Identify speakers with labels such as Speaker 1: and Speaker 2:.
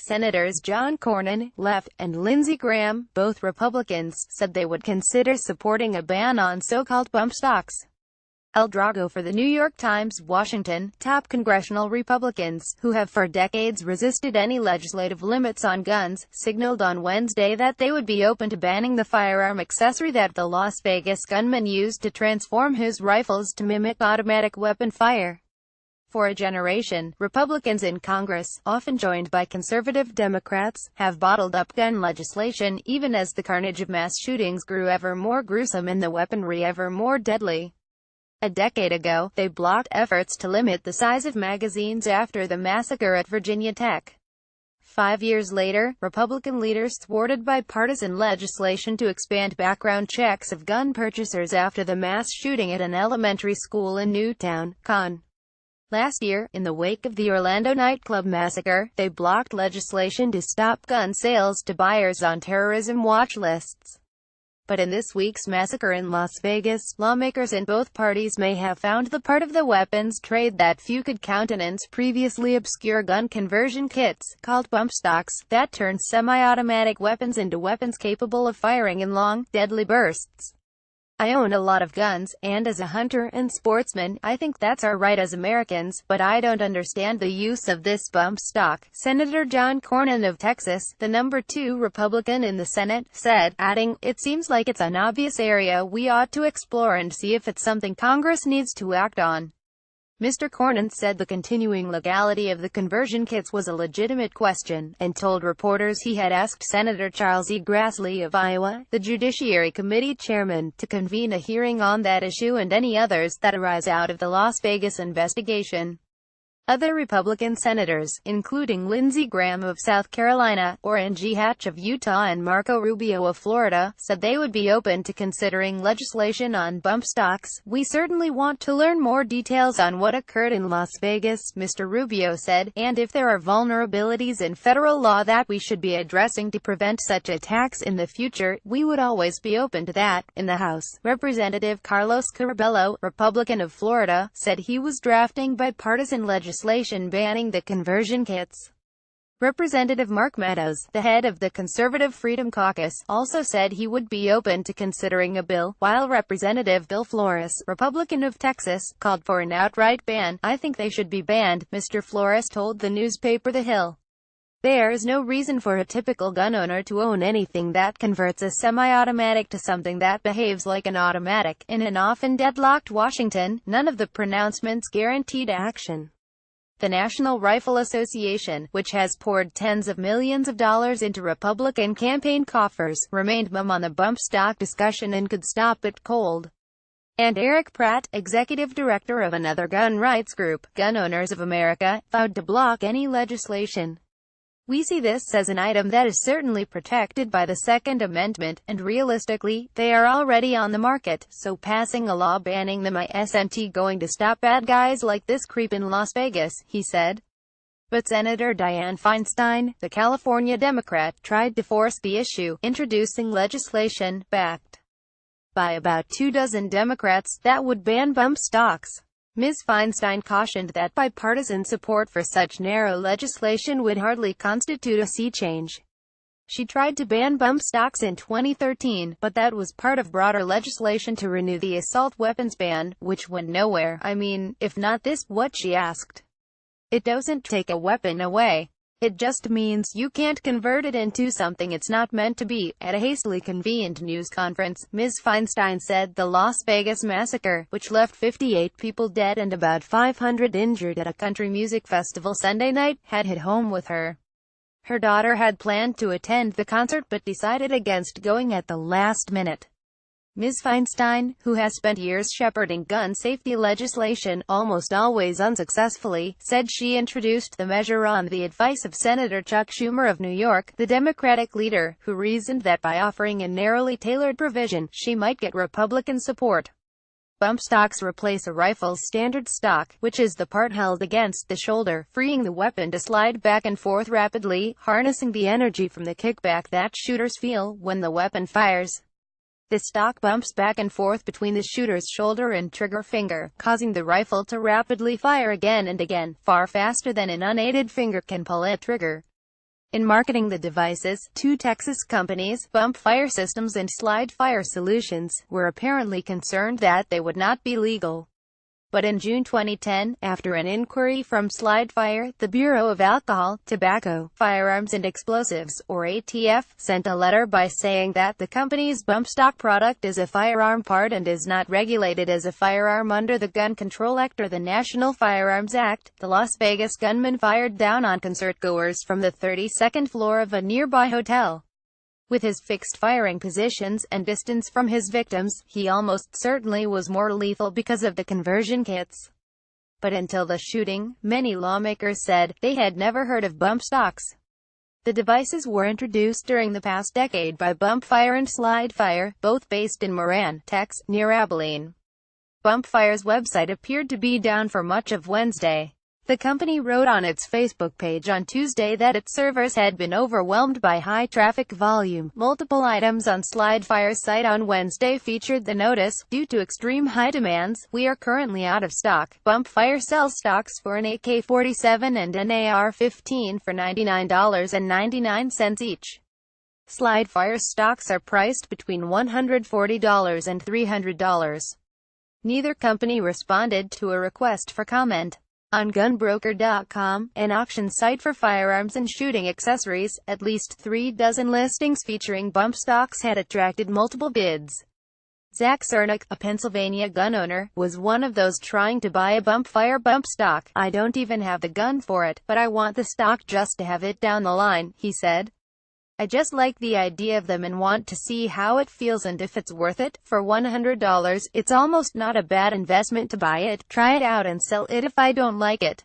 Speaker 1: Senators John Cornyn, left, and Lindsey Graham, both Republicans, said they would consider supporting a ban on so-called bump stocks. Drago for the New York Times, Washington. Top congressional Republicans, who have for decades resisted any legislative limits on guns, signaled on Wednesday that they would be open to banning the firearm accessory that the Las Vegas gunman used to transform his rifles to mimic automatic weapon fire. For a generation, Republicans in Congress, often joined by conservative Democrats, have bottled up gun legislation, even as the carnage of mass shootings grew ever more gruesome and the weaponry ever more deadly. A decade ago, they blocked efforts to limit the size of magazines after the massacre at Virginia Tech. 5 years later, Republican leaders thwarted bipartisan legislation to expand background checks of gun purchasers after the mass shooting at an elementary school in Newtown, Conn. Last year, in the wake of the Orlando nightclub massacre, they blocked legislation to stop gun sales to buyers on terrorism watch lists. But in this week's massacre in Las Vegas, lawmakers in both parties may have found the part of the weapons trade that few could countenance: previously obscure gun conversion kits, called bump stocks, that turn semi-automatic weapons into weapons capable of firing in long, deadly bursts. I own a lot of guns, and as a hunter and sportsman, I think that's our right as Americans, but I don't understand the use of this bump stock, Senator John Cornyn of Texas, the number 2 Republican in the Senate, said, adding, "It seems like it's an obvious area we ought to explore and see if it's something Congress needs to act on." Mr. Cornyn said the continuing legality of the conversion kits was a legitimate question, and told reporters he had asked Senator Charles E. Grassley of Iowa, the Judiciary Committee chairman, to convene a hearing on that issue and any others that arise out of the Las Vegas investigation. Other Republican senators, including Lindsey Graham of South Carolina, Orrin G. Hatch of Utah and Marco Rubio of Florida, said they would be open to considering legislation on bump stocks. "We certainly want to learn more details on what occurred in Las Vegas," Mr. Rubio said, "and if there are vulnerabilities in federal law that we should be addressing to prevent such attacks in the future, we would always be open to that." In the House, Representative Carlos Curbelo, Republican of Florida, said he was drafting bipartisan legislation banning the conversion kits. Representative Mark Meadows, the head of the Conservative Freedom Caucus, also said he would be open to considering a bill, while Representative Bill Flores, Republican of Texas, called for an outright ban. "I think they should be banned," Mr. Flores told the newspaper The Hill. "There is no reason for a typical gun owner to own anything that converts a semi-automatic to something that behaves like an automatic." In an often deadlocked Washington, none of the pronouncements guaranteed action. The National Rifle Association, which has poured tens of millions of dollars into Republican campaign coffers, remained mum on the bump stock discussion and could stop it cold. And Eric Pratt, executive director of another gun rights group, Gun Owners of America, vowed to block any legislation. "We see this as an item that is certainly protected by the Second Amendment, and realistically, they are already on the market, so passing a law banning them isn't going to stop bad guys like this creep in Las Vegas," he said. But Senator Dianne Feinstein, the California Democrat, tried to force the issue, introducing legislation, backed by about 24 Democrats, that would ban bump stocks. Ms. Feinstein cautioned that bipartisan support for such narrow legislation would hardly constitute a sea change. She tried to ban bump stocks in 2013, but that was part of broader legislation to renew the assault weapons ban, which went nowhere. "I mean, if not this, what?" she asked. "It doesn't take a weapon away. It just means you can't convert it into something it's not meant to be." At a hastily convened news conference, Ms. Feinstein said the Las Vegas massacre, which left 58 people dead and about 500 injured at a country music festival Sunday night, had hit home with her. Her daughter had planned to attend the concert but decided against going at the last minute. Ms. Feinstein, who has spent years shepherding gun safety legislation, almost always unsuccessfully, said she introduced the measure on the advice of Senator Chuck Schumer of New York, the Democratic leader, who reasoned that by offering a narrowly tailored provision, she might get Republican support. Bump stocks replace a rifle's standard stock, which is the part held against the shoulder, freeing the weapon to slide back and forth rapidly, harnessing the energy from the kickback that shooters feel when the weapon fires. The stock bumps back and forth between the shooter's shoulder and trigger finger, causing the rifle to rapidly fire again and again, far faster than an unaided finger can pull a trigger. In marketing the devices, two Texas companies, Bump Fire Systems and Slide Fire Solutions, were apparently concerned that they would not be legal. But in June 2010, after an inquiry from Slide Fire, the Bureau of Alcohol, Tobacco, Firearms and Explosives, or ATF, sent a letter by saying that the company's bump stock product is a firearm part and is not regulated as a firearm under the Gun Control Act or the National Firearms Act. The Las Vegas gunman fired down on concertgoers from the 32nd floor of a nearby hotel. With his fixed firing positions and distance from his victims, he almost certainly was more lethal because of the conversion kits. But until the shooting, many lawmakers said they had never heard of bump stocks. The devices were introduced during the past decade by Bump Fire and Slide Fire, both based in Moran, Texas, near Abilene. Bump Fire's website appeared to be down for much of Wednesday. The company wrote on its Facebook page on Tuesday that its servers had been overwhelmed by high traffic volume. Multiple items on Slide Fire's site on Wednesday featured the notice, "Due to extreme high demands, we are currently out of stock." Bump Fire sells stocks for an AK-47 and an AR-15 for $99.99 each. Slide Fire's stocks are priced between $140 and $300. Neither company responded to a request for comment. On gunbroker.com, an auction site for firearms and shooting accessories, at least 36 listings featuring bump stocks had attracted multiple bids. Zach Cernick, a Pennsylvania gun owner, was one of those trying to buy a Bump Fire bump stock. "I don't even have the gun for it, but I want the stock just to have it down the line," he said. "I just like the idea of them and want to see how it feels and if it's worth it. For $100, it's almost not a bad investment to buy it, try it out and sell it if I don't like it."